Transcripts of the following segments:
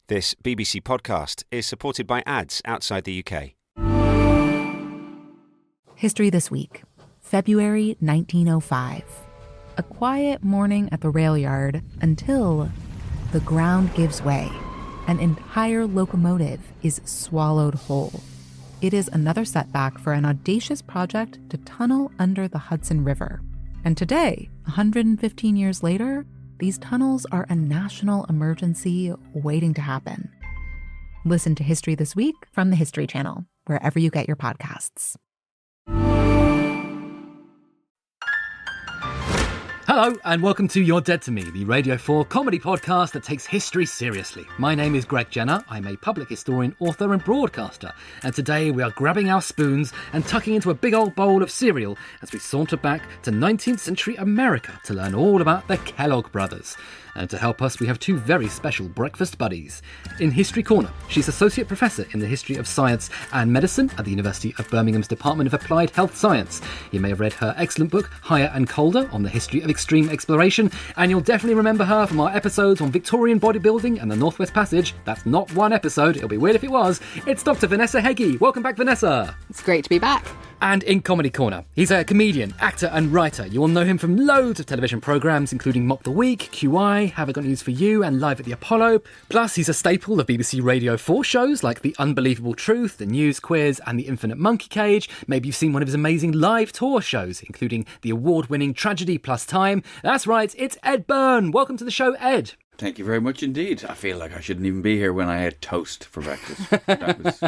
This BBC podcast is supported by ads outside the UK. History this week, February 1905. A quiet morning at the rail yard until the ground gives way. An entire locomotive is swallowed whole. It is another setback for an audacious project to tunnel under the Hudson River. And today, 115 years later, these tunnels are a national emergency waiting to happen. Listen to History This Week from the History Channel, wherever you get your podcasts. Hello, and welcome to You're Dead to Me, the Radio 4 comedy podcast that takes history seriously. My name is Greg Jenner. I'm a public historian, author and broadcaster. And today we are grabbing our spoons and tucking into a big old bowl of cereal as we saunter back to 19th century America to learn all about the Kellogg Brothers. And to help us, we have two very special breakfast buddies. In History Corner, she's Associate Professor in the History of Science and Medicine at the University of Birmingham's Department of Applied Health Science. You may have read her excellent book, Higher and Colder, on the history of extreme exploration, and you'll definitely remember her from our episodes on Victorian bodybuilding and the Northwest Passage. That's not one episode, it'll be weird if it was. It's Dr Vanessa Heggie. Welcome back, Vanessa. It's great to be back. And in Comedy Corner, he's a comedian, actor and writer. You will know him from loads of television programmes, including Mock the Week, QI, Have I Got News For You, and Live at the Apollo. Plus, he's a staple of BBC Radio 4 shows like The Unbelievable Truth, The News Quiz, and The Infinite Monkey Cage. Maybe you've seen one of his amazing live tour shows, including the award-winning Tragedy Plus Time. That's right, it's Ed Byrne. Welcome to the show, Ed. Thank you very much indeed. I feel like I shouldn't even be here when I had toast for breakfast.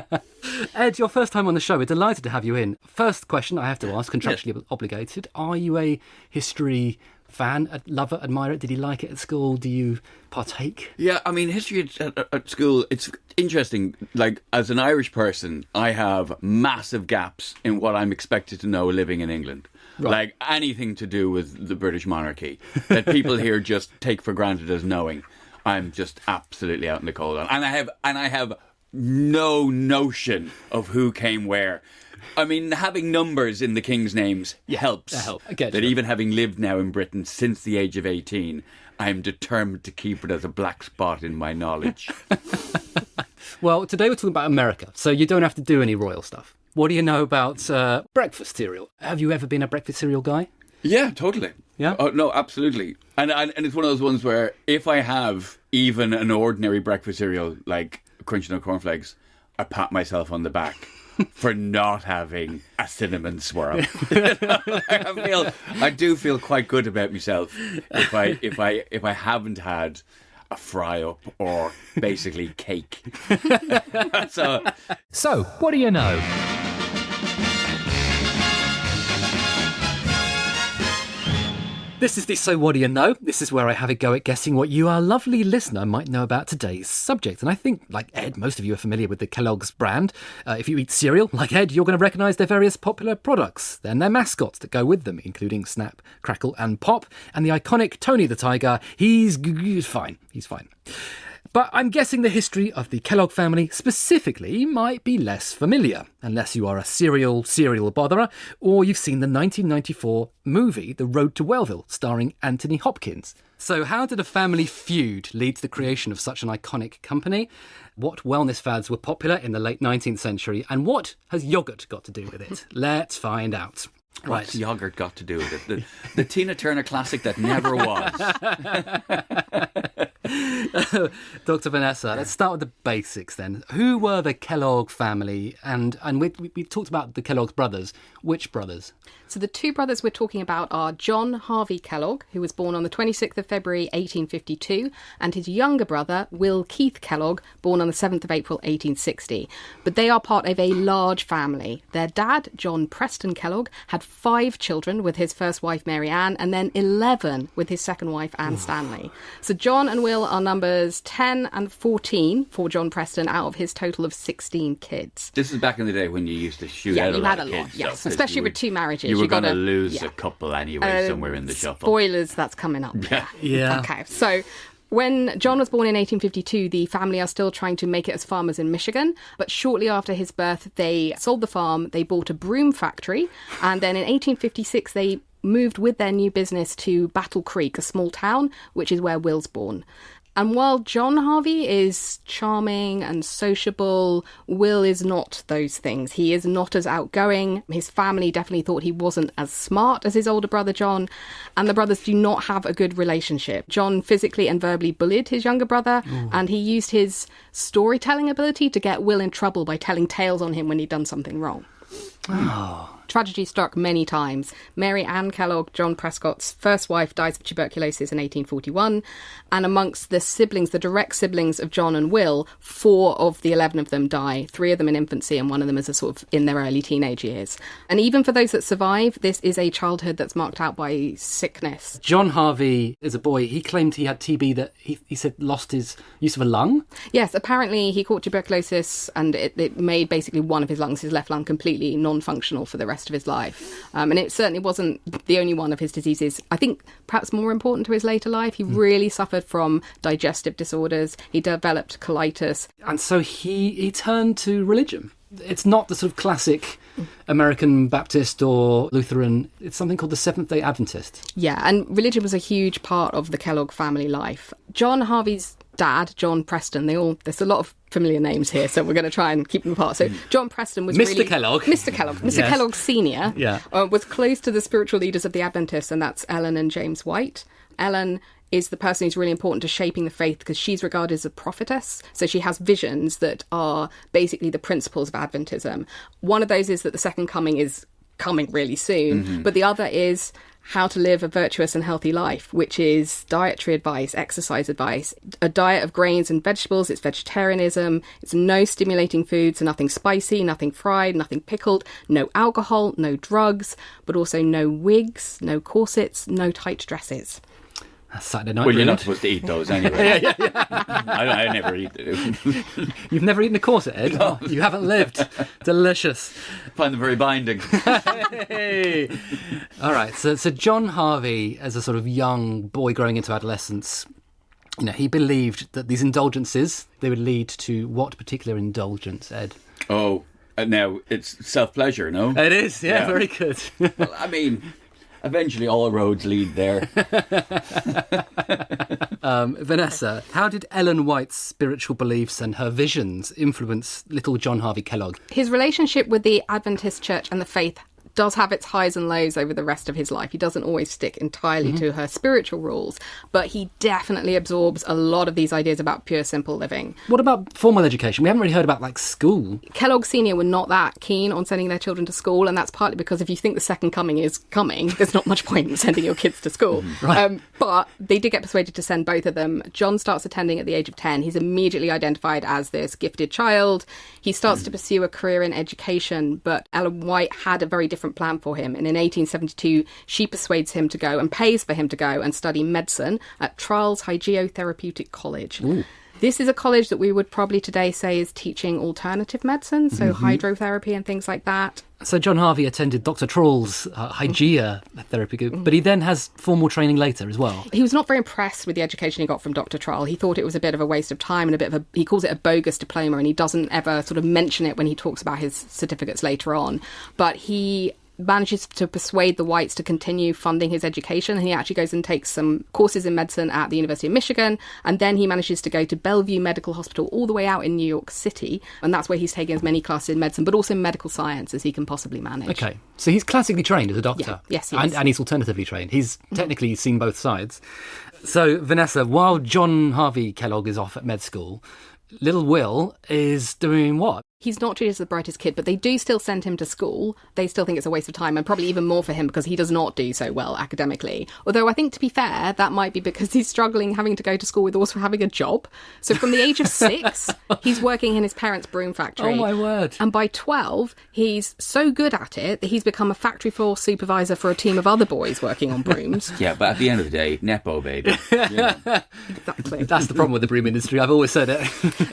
Ed, your first time on the show. We're delighted to have you in. First question I have to ask, contractually obligated. Are you a history fan, lover, admirer? Did you like it at school? Do you partake? Yeah, I mean, history at school, it's interesting. Like, as an Irish person, I have massive gaps in what I'm expected to know living in England. Right. Like anything to do with the British monarchy that people here just take for granted as knowing. I'm just absolutely out in the cold. And I have no notion of who came where. I mean, having numbers in the king's names helps. That even having lived now in Britain since the age of 18, I'm determined to keep it as a black spot in my knowledge. Well, today we're talking about America, so you don't have to do any royal stuff. What do you know about breakfast cereal? Have you ever been a breakfast cereal guy? Yeah, totally. Yeah? Oh, no, absolutely. And it's one of those ones where if I have even an ordinary breakfast cereal, like Crunch Nut cornflakes, I pat myself on the back for not having a cinnamon swirl. I do feel quite good about myself if I haven't had a fry up or basically cake. So, what do you know? This is the So What Do You Know? This is where I have a go at guessing what you, our lovely listener, might know about today's subject. And I think, like Ed, most of you are familiar with the Kellogg's brand. If you eat cereal, like Ed, you're going to recognise their various popular products, then their mascots that go with them, including Snap, Crackle and Pop, and the iconic Tony the Tiger. He's fine. He's fine. But I'm guessing the history of the Kellogg family specifically might be less familiar, unless you are a serial botherer, or you've seen the 1994 movie The Road to Wellville, starring Anthony Hopkins. So how did a family feud lead to the creation of such an iconic company? What wellness fads were popular in the late 19th century, and what has yoghurt got to do with it? Let's find out. What's yoghurt got to do with it? The Tina Turner classic that never was. Dr Vanessa, let's start with the basics then. Who were the Kellogg family? And we've talked about the Kellogg brothers. Which brothers? So the two brothers we're talking about are John Harvey Kellogg, who was born on the 26th of February 1852, and his younger brother, Will Keith Kellogg, born on the 7th of April 1860. But they are part of a large family. Their dad, John Preston Kellogg, had 5 children with his first wife, Mary Ann, and then 11 with his second wife, Anne Stanley. So John and Will are numbers 10 and 14 for John Preston out of his total of 16 kids. This is back in the day when you used to shoot out a lot of kids. Yeah, you had a lot, yes. Especially with 2 marriages. You were going to lose a couple anyway, somewhere in the shuffle. Spoilers, that's coming up. Yeah. Okay, so when John was born in 1852, the family are still trying to make it as farmers in Michigan. But shortly after his birth, they sold the farm, they bought a broom factory, and then in 1856, they moved with their new business to Battle Creek, a small town, which is where Will's born. And while John Harvey is charming and sociable, Will is not those things. He is not as outgoing. His family definitely thought he wasn't as smart as his older brother John, and the brothers do not have a good relationship. John physically and verbally bullied his younger brother, and he used his storytelling ability to get Will in trouble by telling tales on him when he'd done something wrong. Tragedy struck many times. Mary Ann Kellogg, John Prescott's first wife, dies of tuberculosis in 1841. And amongst the siblings, the direct siblings of John and Will, 4 of the 11 of them die. 3 of them in infancy and 1 of them is a sort of in their early teenage years. And even for those that survive, this is a childhood that's marked out by sickness. John Harvey, as a boy, he claimed he had TB that he said lost his use of a lung. Yes, apparently he caught tuberculosis and it made basically one of his lungs, his left lung, completely non-functional for the rest of his life. And it certainly wasn't the only one of his diseases. I think perhaps more important to his later life, he really suffered from digestive disorders. He developed colitis. And so he turned to religion. It's not the sort of classic American Baptist or Lutheran. It's something called the Seventh-day Adventist. Yeah, and religion was a huge part of the Kellogg family life. John Harvey's dad, John Preston, there's a lot of familiar names here, so we're going to try and keep them apart. So John Preston was Mr. Kellogg. Mr. Kellogg Senior, was close to the spiritual leaders of the Adventists, and that's Ellen and James White. Ellen is the person who's really important to shaping the faith because she's regarded as a prophetess. So she has visions that are basically the principles of Adventism. One of those is that the second coming is coming really soon, but the other is how to live a virtuous and healthy life, which is dietary advice, exercise advice, a diet of grains and vegetables. It's vegetarianism. It's no stimulating foods, nothing spicy, nothing fried, nothing pickled, no alcohol, no drugs, but also no wigs, no corsets, no tight dresses. That's Saturday night. Well, you're not supposed to eat those anyway. I never eat them. You've never eaten a corset, Ed? No. Oh, you haven't lived. Delicious. I find them very binding. Hey. All right, so John Harvey, as a sort of young boy growing into adolescence, he believed that these indulgences, they would lead to what particular indulgence, Ed? Oh, now it's self-pleasure, no? It is, yeah. Very good. Well, I mean, eventually all roads lead there. Vanessa, how did Ellen White's spiritual beliefs and her visions influence little John Harvey Kellogg? His relationship with the Adventist church and the faith does have its highs and lows over the rest of his life. He doesn't always stick entirely to her spiritual rules, but he definitely absorbs a lot of these ideas about pure, simple living. What about formal education? We haven't really heard about, school. Kellogg Senior were not that keen on sending their children to school, and that's partly because if you think the second coming is coming, there's not much point in sending your kids to school. Right. But they did get persuaded to send both of them. John starts attending at the age of 10. He's immediately identified as this gifted child. He starts to pursue a career in education, but Ellen White had a very different plan for him. And in 1872, she persuades him to go and pays for him to go and study medicine at Trials Hydrotherapeutic College. Ooh. This is a college that we would probably today say is teaching alternative medicine, so hydrotherapy and things like that. So John Harvey attended Dr. Trawl's Hygia therapy group, but he then has formal training later as well. He was not very impressed with the education he got from Dr. Trawl. He thought it was a bit of a waste of time and he calls it a bogus diploma, and he doesn't ever sort of mention it when he talks about his certificates later on. But he manages to persuade the Whites to continue funding his education, and he actually goes and takes some courses in medicine at the University of Michigan, and then he manages to go to Bellevue Medical Hospital all the way out in New York City, and that's where he's taking as many classes in medicine but also medical science as he can possibly manage. Okay, so he's classically trained as a doctor. Yeah. Yes, he is. And he's alternatively trained. He's technically seen both sides. So Vanessa, while John Harvey Kellogg is off at med school, little Will is doing what? He's not treated as the brightest kid, but they do still send him to school. They still think it's a waste of time, and probably even more for him because he does not do so well academically. Although I think, to be fair, that might be because he's struggling having to go to school with also having a job. So from the age of 6, he's working in his parents' broom factory. Oh, my word. And by 12, he's so good at it that he's become a factory floor supervisor for a team of other boys working on brooms. Yeah, but at the end of the day, Nepo, baby. Exactly. That's the problem with the broom industry. I've always said it.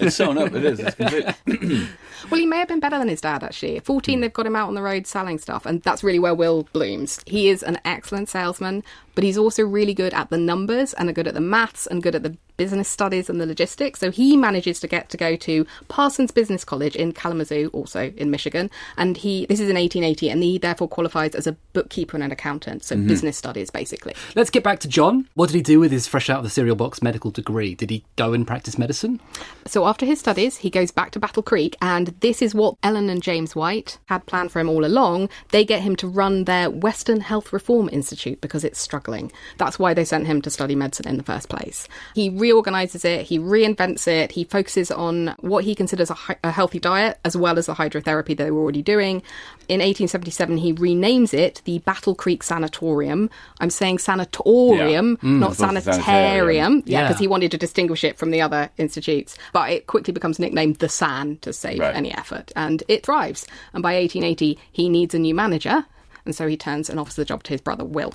It's sewn up, it is. It's complete. Well, he may have been better than his dad, actually. At 14, they've got him out on the road selling stuff, and that's really where Will blooms. He is an excellent salesman, but he's also really good at the numbers and good at the maths and good at the business studies and the logistics. So he manages to go to Parsons Business College in Kalamazoo, also in Michigan. And this is in 1880, and he therefore qualifies as a bookkeeper and an accountant. So business studies, basically. Let's get back to John. What did he do with his fresh out of the cereal box medical degree? Did he go and practice medicine? So after his studies, he goes back to Battle Creek, and this is what Ellen and James White had planned for him all along. They get him to run their Western Health Reform Institute because it's struggling. That's why they sent him to study medicine in the first place. He reorganises it, he reinvents it, he focuses on what he considers a healthy diet as well as the hydrotherapy they were already doing. In 1877, he renames it the Battle Creek Sanatorium. I'm saying sanatorium, not sanitarium, because he wanted to distinguish it from the other institutes. But it quickly becomes nicknamed the San to save any effort, and it thrives. And by 1880, he needs a new manager, and so he turns and offers the job to his brother, Will.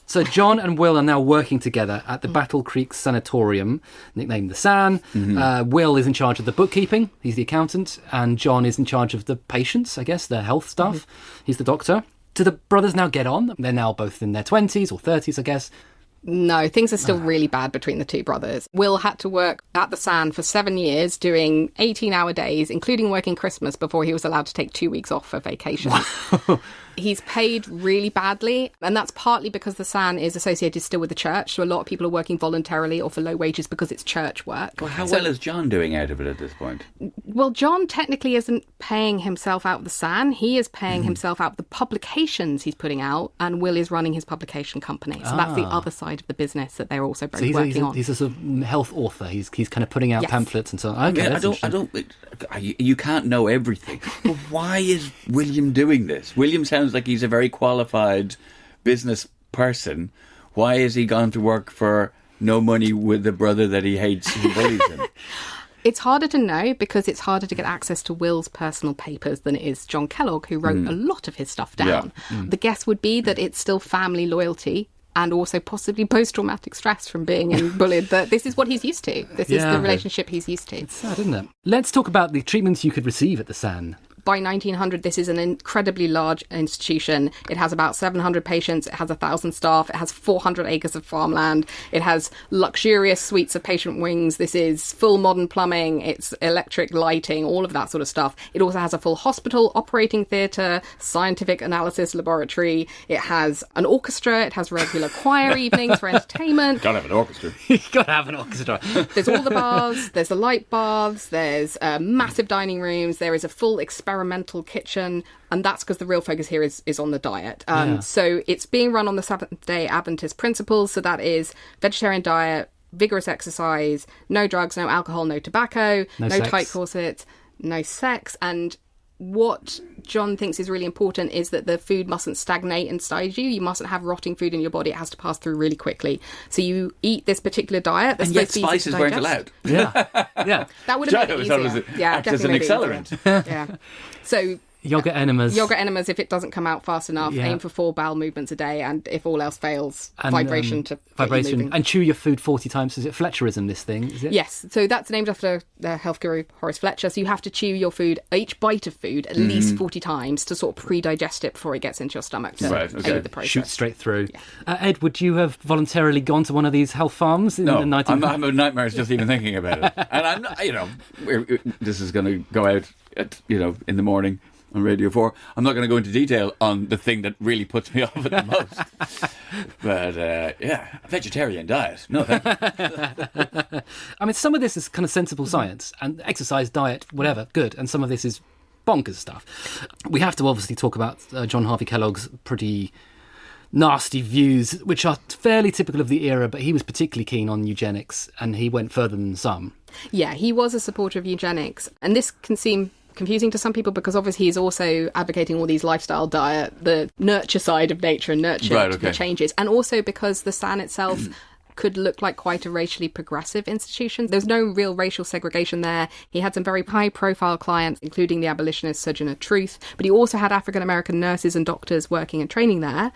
So John and Will are now working together at the Battle Creek Sanatorium, nicknamed the San. Will is in charge of the bookkeeping, he's the accountant, and John is in charge of the patients, I guess, their health stuff. He's the doctor. Do the brothers now get on? They're now both in their 20s or 30s, I guess. No, things are still really bad between the two brothers. Will had to work at the San for 7 years, doing 18-hour days, including working Christmas, before he was allowed to take 2 weeks off for vacation. He's paid really badly, and that's partly because the San is associated still with the church, so a lot of people are working voluntarily or for low wages because it's church work. Well, how well is John doing out of it at this point? Well, John technically isn't paying himself out of the San. He is paying himself out of the publications he's putting out, and Will is running his publication company. So that's the other side of the business that they're also both working on. He's a sort of health author. He's kind of putting out pamphlets and so on. Okay, you can't know everything. But why is William doing this? William sounds like he's a very qualified business person. Why has he gone to work for no money with the brother that he hates who bullies him? It's harder to know because it's harder to get access to Will's personal papers than it is John Kellogg, who wrote a lot of his stuff down. The guess would be that it's still family loyalty and also possibly post-traumatic stress from being bullied, that this is what he's used to. This is the relationship he's used to. It's sad, isn't it? Let's talk about the treatments you could receive at the San. By 1900, this is an incredibly large institution. It has about 700 patients. It has 1,000 staff. It has 400 acres of farmland. It has luxurious suites of patient wings. This is full modern plumbing. It's electric lighting, all of that sort of stuff. It also has a full hospital, operating theatre, scientific analysis laboratory. It has an orchestra. It has regular choir evenings for entertainment. Gotta have an orchestra. You've got to have an orchestra. There's all the baths. There's the light baths. There's massive dining rooms. There is a full experimental kitchen, and that's because the real focus here is on the diet. So it's being run on the Seventh-day Adventist principles, so that is vegetarian diet, vigorous exercise, no drugs, no alcohol, no tobacco, no tight corsets, no sex. And what John thinks is really important is that the food mustn't stagnate inside you. You mustn't have rotting food in your body. It has to pass through really quickly. So you eat this particular diet. And yet spices weren't allowed. Yeah. That would have made it easier. Act as an accelerant. Yeah. So Yogurt enemas. Yogurt enemas, if it doesn't come out fast enough, aim for 4 bowel movements a day, and if all else fails, vibration to vibration. And chew your food 40 times. Is it Fletcherism, this thing? Is it? Yes. So that's named after the health guru Horace Fletcher. So you have to chew your food, each bite of food, at least 40 times to sort of pre-digest it before it gets into your stomach to aid the process. Shoot straight through. Yeah. Ed, would you have voluntarily gone to one of these health farms in the 1900s? I'm having nightmares just even thinking about it. And I'm not, this is going to go out at, in the morning on Radio 4. I'm not going to go into detail on the thing that really puts me off it the most. But, a vegetarian diet. No, I mean, some of this is kind of sensible science, and exercise, diet, whatever, good. And some of this is bonkers stuff. We have to obviously talk about John Harvey Kellogg's pretty nasty views, which are fairly typical of the era, but he was particularly keen on eugenics, and he went further than some. Yeah, he was a supporter of eugenics, and this can seem confusing to some people because obviously he's also advocating all these lifestyle diet, the nurture side of nature and nurture the changes, and also because the San itself could look like quite a racially progressive institution. There's no real racial segregation there. He had some very high-profile clients, including the abolitionist Sojourner Truth, but he also had African-American nurses and doctors working and training there.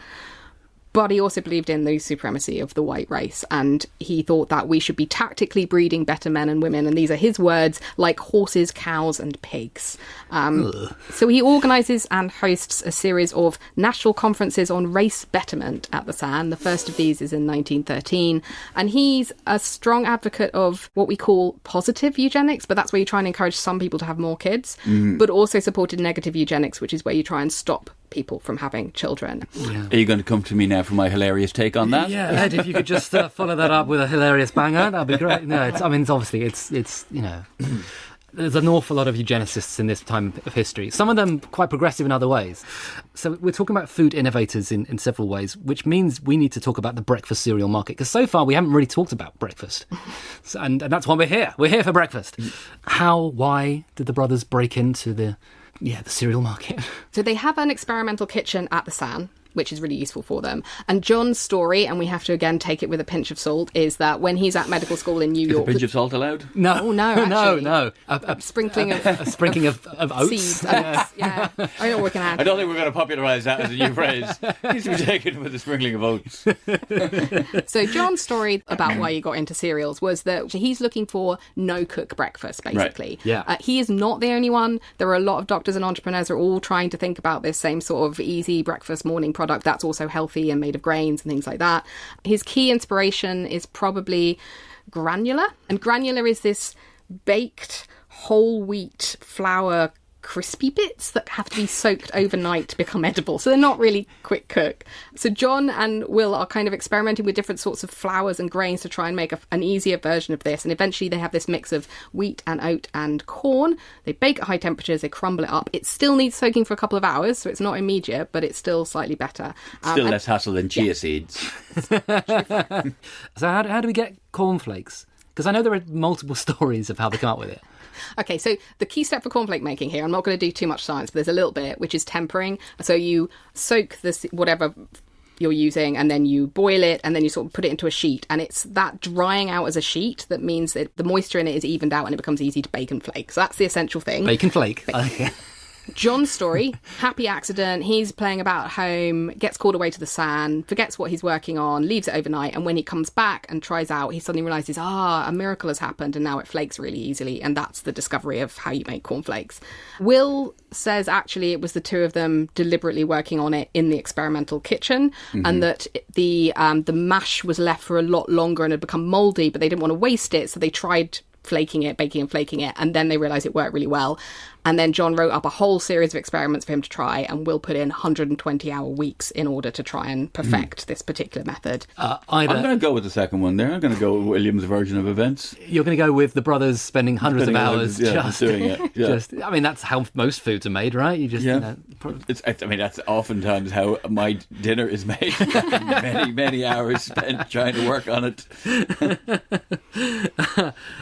But he also believed in the supremacy of the white race, and he thought that we should be tactically breeding better men and women, and these are his words, like horses, cows and pigs. So he organises and hosts a series of national conferences on race betterment at the SAN. The first of these is in 1913, and he's a strong advocate of what we call positive eugenics, but that's where you try and encourage some people to have more kids, but also supported negative eugenics, which is where you try and stop people from having children. Are you going to come to me now for my hilarious take on that? Yeah, Ed, if you could just follow that up with a hilarious banger, that'd be great. No, it's obviously, it's you know, there's an awful lot of eugenicists in this time of history. Some of them quite progressive in other ways. So we're talking about food innovators in several ways, which means we need to talk about the breakfast cereal market, because so far we haven't really talked about breakfast. And that's why we're here. We're here for breakfast. Why did the brothers break into the cereal market? So they have an experimental kitchen at the SAN, which is really useful for them. And John's story, and we have to again take it with a pinch of salt, is that when he's at medical school in New York... Is a pinch of salt allowed? No. Oh, no, actually. No. A sprinkling of... A sprinkling of oats. Seeds, oats, yeah. I know we can add. I don't think we're going to popularise that as a new phrase. Needs to be taken with a sprinkling of oats. So John's story about why he got into cereals was that he's looking for no-cook breakfast, basically. Right. Yeah. He is not the only one. There are a lot of doctors and entrepreneurs who are all trying to think about this same sort of easy breakfast morning product that's also healthy and made of grains and things like that. His key inspiration is probably granular. And granular is this baked whole wheat flour crispy bits that have to be soaked overnight to become edible. So they're not really quick cook. So John and Will are kind of experimenting with different sorts of flours and grains to try and make an easier version of this. And eventually they have this mix of wheat and oat and corn. They bake at high temperatures, they crumble it up. It still needs soaking for a couple of hours, so it's not immediate, but it's still slightly better. Still less hassle than chia seeds. So how do we get cornflakes? Because I know there are multiple stories of how they come up with it. Okay, so the key step for cornflake making here, I'm not going to do too much science, but there's a little bit, which is tempering. So you soak this whatever you're using, and then you boil it, and then you sort of put it into a sheet. And it's that drying out as a sheet that means that the moisture in it is evened out and it becomes easy to bake and flake. So that's the essential thing. Bake and flake. Okay. John's story, happy accident, he's playing about at home, gets called away to the SAN, forgets what he's working on, leaves it overnight, and when he comes back and tries out, he suddenly realises, a miracle has happened and now it flakes really easily, and that's the discovery of how you make cornflakes. Will says actually it was the two of them deliberately working on it in the experimental kitchen, and that the mash was left for a lot longer and had become mouldy, but they didn't want to waste it, so they tried baking and flaking it, and then they realised it worked really well. And then John wrote up a whole series of experiments for him to try, and Will put in 120-hour weeks in order to try and perfect this particular method. I'm going to go with the second one there. I'm going to go with William's version of events. You're going to go with the brothers spending hundreds of hours just doing it. Yeah. I mean, that's how most foods are made, right? You just, that's oftentimes how my dinner is made. many, many hours spent trying to work on it.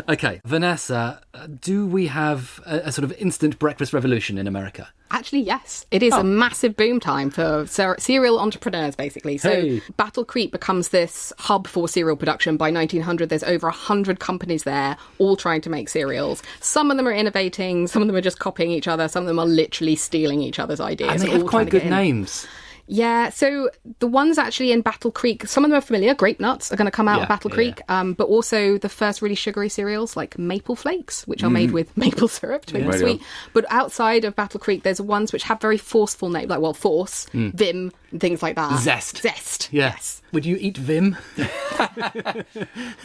Okay, Vanessa, do we have a sort of instant breakfast revolution in America? Actually, yes. It is a massive boom time for cereal entrepreneurs, basically. So Battle Creek becomes this hub for cereal production. By 1900, there's over 100 companies there, all trying to make cereals. Some of them are innovating, some of them are just copying each other, some of them are literally stealing each other's ideas. And they have quite good names. Yeah, so the ones actually in Battle Creek, some of them are familiar. Grape nuts are going to come out of Battle Creek, but also the first really sugary cereals like Maple Flakes, which are made with maple syrup to make them sweet. But outside of Battle Creek, there's ones which have very forceful names, like, Force, Vim, things like that. Zest. Yes. Would you eat Vim?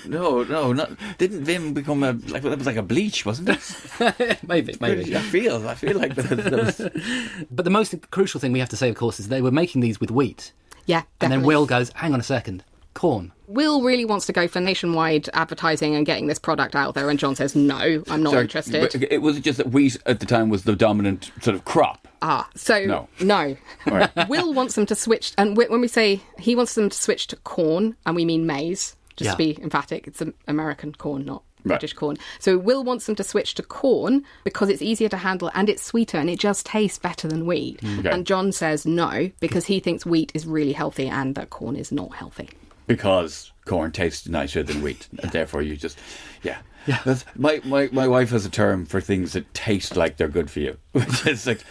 No, not. Didn't Vim become that was like a bleach, wasn't it? Maybe. I feel like that was... But the most crucial thing we have to say, of course, is they were making these with wheat. Yeah, definitely. And then Will goes, hang on a second, corn. Will really wants to go for nationwide advertising and getting this product out there, and John says, no, I'm not interested. But it was just that wheat at the time was the dominant sort of crop. No. Right. Will wants them to switch, and when we say he wants them to switch to corn, and we mean maize, just to be emphatic, it's American corn, not British corn. So Will wants them to switch to corn because it's easier to handle and it's sweeter and it just tastes better than wheat. Okay. And John says no, because he thinks wheat is really healthy and that corn is not healthy. Because corn tastes nicer than wheat, and therefore you just, My wife has a term for things that taste like they're good for you, which is like,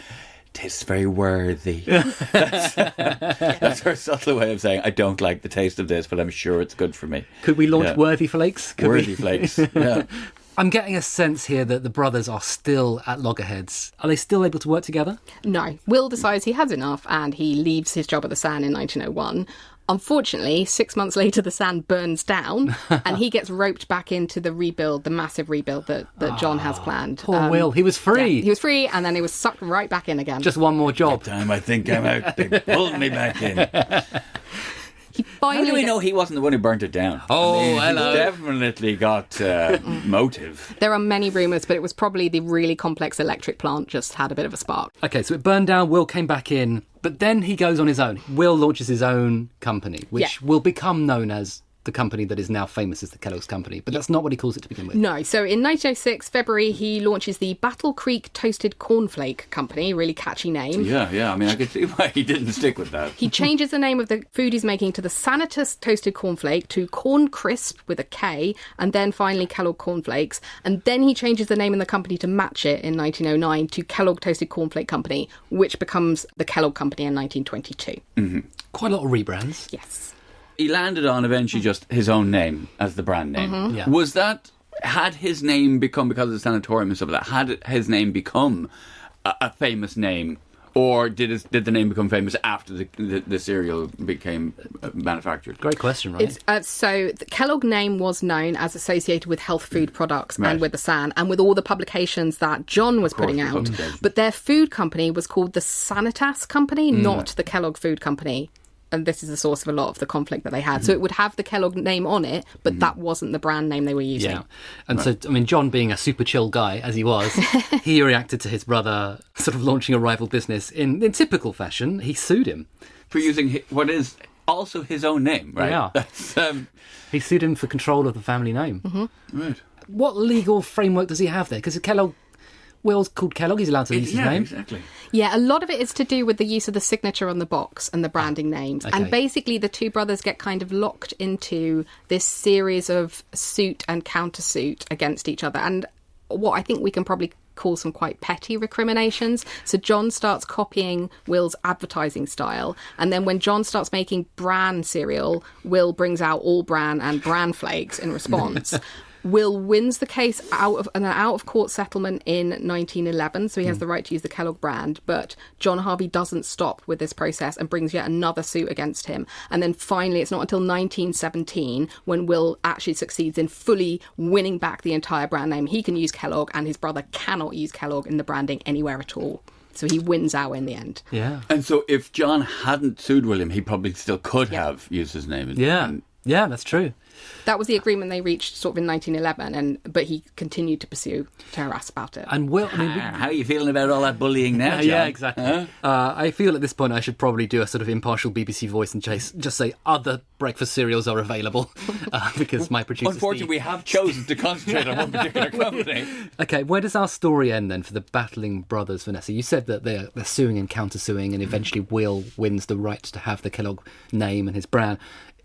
tastes very worthy. That's her subtle way of saying, I don't like the taste of this, but I'm sure it's good for me. Could we launch Worthy Flakes? Worthy Flakes, yeah. I'm getting a sense here that the brothers are still at loggerheads. Are they still able to work together? No. Will decides he has enough and he leaves his job at the San in 1901. Unfortunately, 6 months later, the San burns down and he gets roped back into the rebuild, the massive rebuild that John has planned. Poor Will. He was free. Yeah, he was free and then he was sucked right back in again. Just one more job. That time I think I'm out. They pulled me back in. How do we know he wasn't the one who burnt it down? Hello. He's definitely got motive. There are many rumours, but it was probably the really complex electric plant just had a bit of a spark. Okay, so it burned down, Will came back in, but then he goes on his own. Will launches his own company, which will become known as the company that is now famous as the Kellogg's Company, but that's not what he calls it to begin with. No, so in 1906, February, he launches the Battle Creek Toasted Cornflake Company, really catchy name. Yeah, I mean, I could see why he didn't stick with that. He changes the name of the food he's making to the Sanitus Toasted Cornflake to Corn Crisp with a K, and then finally Kellogg Cornflakes, and then he changes the name in the company to match it in 1909 to Kellogg Toasted Cornflake Company, which becomes the Kellogg Company in 1922. Mm-hmm. Quite a lot of rebrands. Yes. He landed on eventually just his own name as the brand name. Mm-hmm. Yeah. Was that, had his name become, because of the Sanitorium and stuff like that, had his name become a famous name, or did the name become famous after the cereal became manufactured? Great question, right? So the Kellogg name was known as associated with health food products and with the San and with all the publications that John was putting out. But their food company was called the Sanitas Company, not the Kellogg Food Company. And this is the source of a lot of the conflict that they had. So it would have the Kellogg name on it, but that wasn't the brand name they were using. Yeah. And so, I mean, John being a super chill guy, as he was, he reacted to his brother sort of launching a rival business in typical fashion. He sued him. For using what is also his own name, right? Yeah. That's, he sued him for control of the family name. Mm-hmm. right. What legal framework does he have there? Because Will's called Kellogg, he's allowed to use his name. Exactly. Yeah, a lot of it is to do with the use of the signature on the box and the branding names. Okay. And basically the two brothers get kind of locked into this series of suit and countersuit against each other. And what I think we can probably call some quite petty recriminations. So John starts copying Will's advertising style. And then when John starts making bran cereal, Will brings out all bran and bran flakes in response. Will wins the case out of an out-of-court settlement in 1911, so he has the right to use the Kellogg brand, but John Harvey doesn't stop with this process and brings yet another suit against him. And then finally, it's not until 1917 when Will actually succeeds in fully winning back the entire brand name. He can use Kellogg, and his brother cannot use Kellogg in the branding anywhere at all. So he wins out in the end. Yeah. And so if John hadn't sued William, he probably still could have used his name. Yeah, that's true. That was the agreement they reached sort of in 1911, but he continued to harass about it. And Will, I mean, How are you feeling about all that bullying now, John? yeah, exactly. I feel at this point I should probably do a sort of impartial BBC voice and just say other breakfast cereals are available because my producer. Unfortunately, we have chosen to concentrate on one particular company. Okay, where does our story end then for the battling brothers, Vanessa? You said that they're suing and countersuing, and eventually Will wins the right to have the Kellogg name and his brand.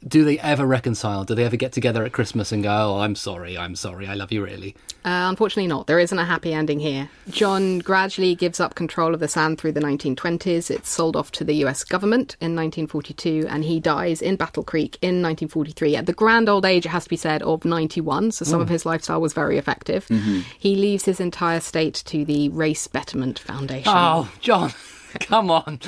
Do they ever reconcile? Do they ever get together at Christmas and go, oh, I'm sorry, I love you really? Unfortunately not. There isn't a happy ending here. John gradually gives up control of the San through the 1920s. It's sold off to the US government in 1942, and he dies in Battle Creek in 1943 at the grand old age, it has to be said, of 91. So some of his lifestyle was very effective. Mm-hmm. He leaves his entire estate to the Race Betterment Foundation. Oh, John... Come on.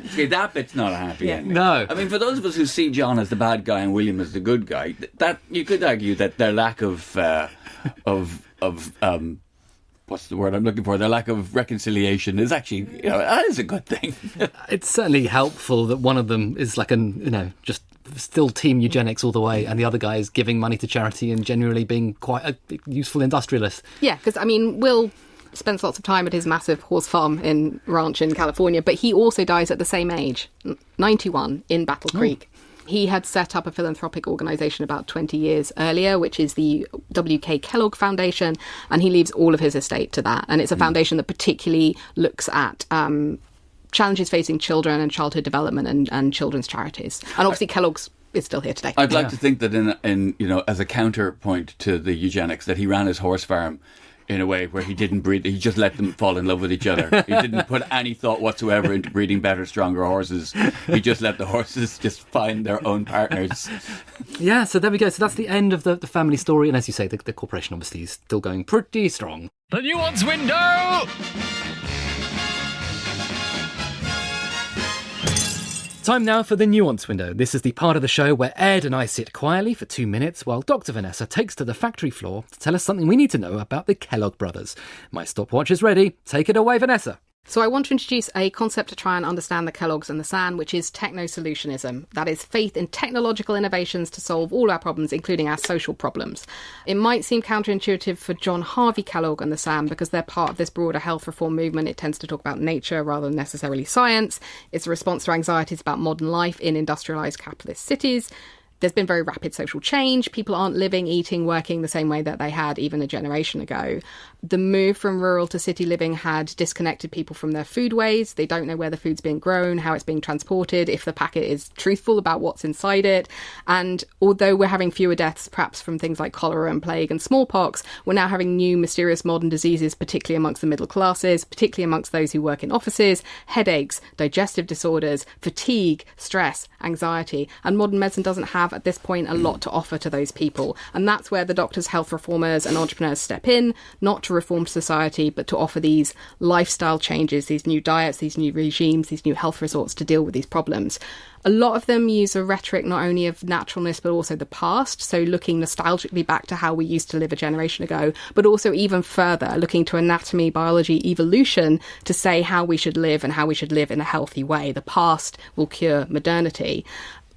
See, that bit's not a happy ending. No. I mean, for those of us who see John as the bad guy and William as the good guy, that you could argue that their lack of what's the word I'm looking for? Their lack of reconciliation is actually, that is a good thing. It's certainly helpful that one of them is like just still team eugenics all the way, and the other guy is giving money to charity and generally being quite a useful industrialist. Yeah, because, I mean, Will spends lots of time at his massive horse farm ranch in California, but he also dies at the same age, 91, in Battle Creek. He had set up a philanthropic organisation about 20 years earlier, which is the W.K. Kellogg Foundation, and he leaves all of his estate to that. And it's a foundation that particularly looks at challenges facing children and childhood development and children's charities. And obviously Kellogg's is still here today. I'd like to think that in as a counterpoint to the eugenics, that he ran his horse farm in a way where he didn't breed. He just let them fall in love with each other. He didn't put any thought whatsoever into breeding better, stronger horses. He just let the horses just find their own partners. Yeah, so there we go. So that's the end of the family story. And as you say, the corporation obviously is still going pretty strong. The Nuance Window! Time now for the Nuance Window. This is the part of the show where Ed and I sit quietly for 2 minutes while Dr Vanessa takes to the factory floor to tell us something we need to know about the Kellogg Brothers. My stopwatch is ready. Take it away, Vanessa. So I want to introduce a concept to try and understand the Kellogg's and the San, which is techno-solutionism. That is faith in technological innovations to solve all our problems, including our social problems. It might seem counterintuitive for John Harvey Kellogg and the San because they're part of this broader health reform movement. It tends to talk about nature rather than necessarily science. It's a response to anxieties about modern life in industrialised capitalist cities. There's been very rapid social change. People aren't living, eating, working the same way that they had even a generation ago. The move from rural to city living had disconnected people from their foodways. They don't know where the food's being grown, how it's being transported, if the packet is truthful about what's inside it. And although we're having fewer deaths, perhaps from things like cholera and plague and smallpox, we're now having new mysterious modern diseases, particularly amongst the middle classes, particularly amongst those who work in offices, headaches, digestive disorders, fatigue, stress, anxiety. And modern medicine doesn't have at this point a lot to offer to those people. And that's where the doctors, health reformers and entrepreneurs step in, not to reform society, but to offer these lifestyle changes, these new diets, these new regimes, these new health resorts to deal with these problems. A lot of them use a rhetoric not only of naturalness, but also the past. So looking nostalgically back to how we used to live a generation ago, but also even further, looking to anatomy, biology, evolution to say how we should live and how we should live in a healthy way. The past will cure modernity.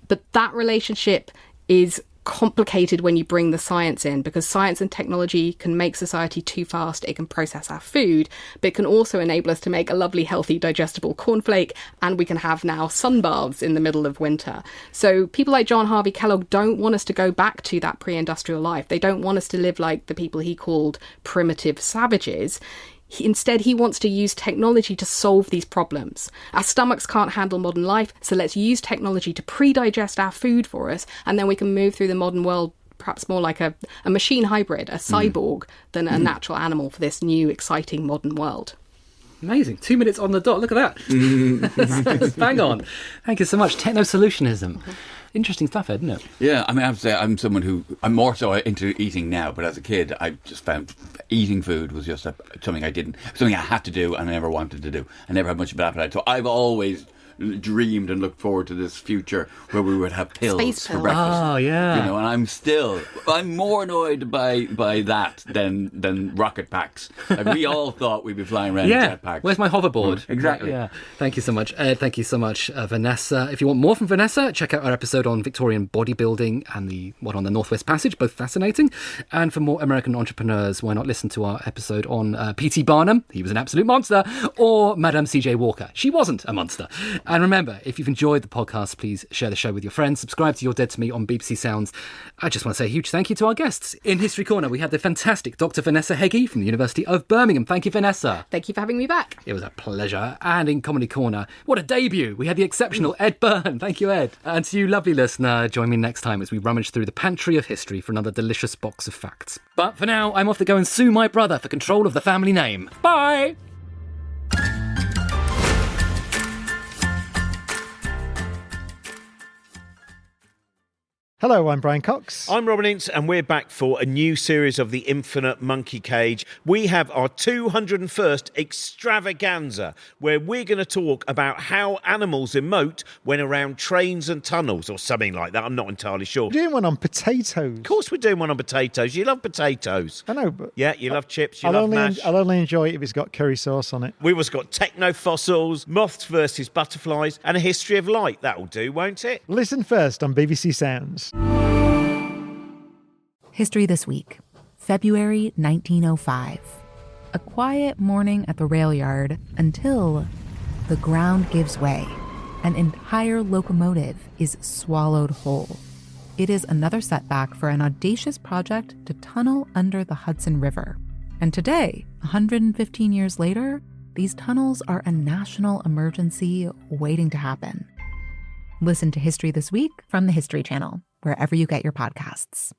But that relationship is complicated when you bring the science in, because science and technology can make society too fast. It can process our food, but it can also enable us to make a lovely, healthy, digestible cornflake, and we can have now sunbaths in the middle of winter. So people like John Harvey Kellogg don't want us to go back to that pre-industrial life. They don't want us to live like the people he called primitive savages. Instead, he wants to use technology to solve these problems. Our stomachs can't handle modern life, so let's use technology to pre-digest our food for us, and then we can move through the modern world perhaps more like a machine hybrid, a cyborg, than a natural animal for this new, exciting modern world. Amazing. 2 minutes on the dot. Look at that. Bang on. Thank you so much. Techno-solutionism. Interesting stuff, Ed, isn't it? Yeah, I mean, I have to say, I'm someone who, I'm more so into eating now, but as a kid, I just found eating food was just something I had to do and I never wanted to do. I never had much of an appetite. So I've always dreamed and looked forward to this future where we would have pills Space for pills. breakfast. Oh, yeah. You know, and I'm more annoyed by that than rocket packs. Like, we all thought we'd be flying around in jetpacks. Where's my hoverboard? Exactly. Yeah. Thank you so much, Ed. Thank you so much, Vanessa. If you want more from Vanessa, check out our episode on Victorian bodybuilding and the one on the Northwest Passage, both fascinating. And for more American entrepreneurs, why not listen to our episode on P.T. Barnum? He was an absolute monster. Or Madame C.J. Walker. She wasn't a monster. And remember, if you've enjoyed the podcast, please share the show with your friends. Subscribe to You're Dead to Me on BBC Sounds. I just want to say a huge thank you to our guests. In History Corner, we had the fantastic Dr Vanessa Heggie from the University of Birmingham. Thank you, Vanessa. Thank you for having me back. It was a pleasure. And in Comedy Corner, what a debut. We had the exceptional Ed Byrne. Thank you, Ed. And to you, lovely listener, join me next time as we rummage through the pantry of history for another delicious box of facts. But for now, I'm off to go and sue my brother for control of the family name. Bye! Hello, I'm Brian Cox. I'm Robin Ince, and we're back for a new series of The Infinite Monkey Cage. We have our 201st extravaganza, where we're going to talk about how animals emote when around trains and tunnels, or something like that. I'm not entirely sure. We're doing one on potatoes. Of course we're doing one on potatoes. You love potatoes. I know, but... Yeah, you love chips, you love mash. I'll only enjoy it if it's got curry sauce on it. We've also got techno-fossils, moths versus butterflies, and a history of light. That'll do, won't it? Listen first on BBC Sounds. History This Week, February 1905. A quiet morning at the rail yard until the ground gives way. An entire locomotive is swallowed whole. It is another setback for an audacious project to tunnel under the Hudson River. And today, 115 years later, these tunnels are a national emergency waiting to happen. Listen to History This Week from the History Channel, wherever you get your podcasts.